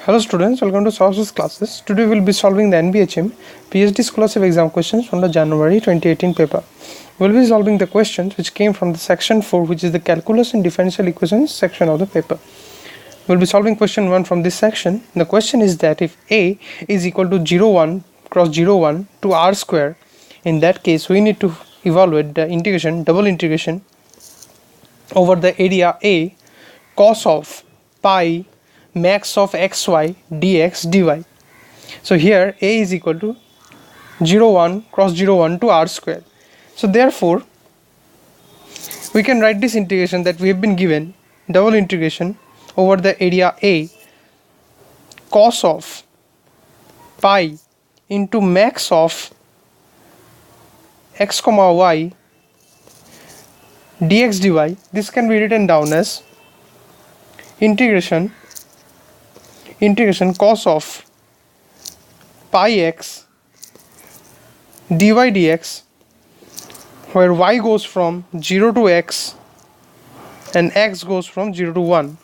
Hello students, welcome to Sourav classes. Today we will be solving the NBHM PhD scholarship exam questions from the January 2018 paper. We will be solving the questions which came from the section 4, which is the calculus and differential equations section of the paper. We will be solving question 1 from this section. The question is that if A is equal to 0,1 cross 0,1 to r square, in that case we need to evaluate the integration, double integration over the area A cos of pi max of xy dx dy. So here A is equal to 0,1 cross 0,1 to r square. So therefore we can write this integration that we have been given, double integration over the area A cos of pi into max of x comma y dx dy. This can be written down as integration cos of pi x dy dx, where y goes from 0 to x and x goes from 0 to 1.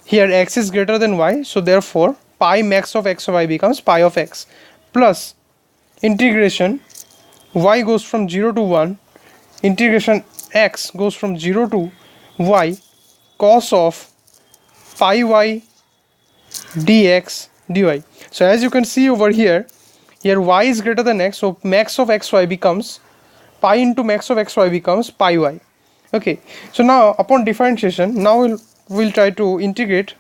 Here x is greater than y, so therefore pi max of x y becomes pi of x, plus integration y goes from 0 to 1, integration x goes from 0 to y, cos of pi y dx dy. So as you can see over here y is greater than x, so max of xy becomes pi into max of xy becomes pi y. Okay, so now upon differentiation, now we'll try to integrate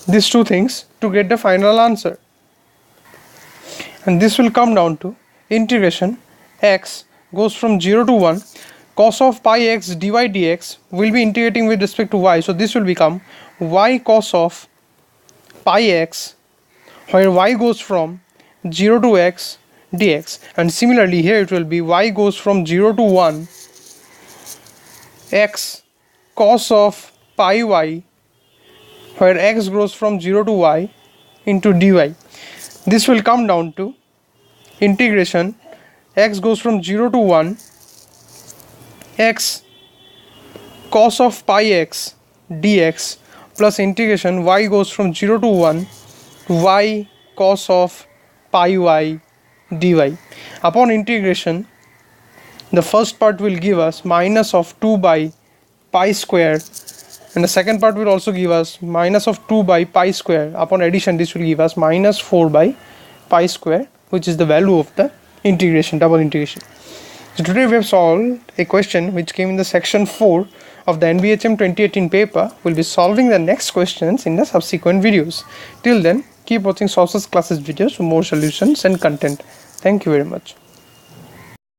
these two things to get the final answer, and this will come down to integration x goes from 0 to 1, cos of pi x dy dx will be integrating with respect to y, so this will become y cos of pi x, where y goes from 0 to x dx, and similarly here it will be y goes from 0 to 1 x cos of pi y, where x goes from 0 to y into dy. This will come down to integration x goes from 0 to 1 x cos of pi x dx plus integration y goes from 0 to 1 y cos of pi y dy. Upon integration, the first part will give us minus of 2 by pi square, and the second part will also give us minus of 2 by pi square. Upon addition, this will give us minus 4 by pi square, which is the value of the integration, double integration. So today we have solved a question which came in the section 4 of the NBHM 2018 paper. We'll be solving the next questions in the subsequent videos. Till then, keep watching Sourav classes videos for more solutions and content. Thank you very much.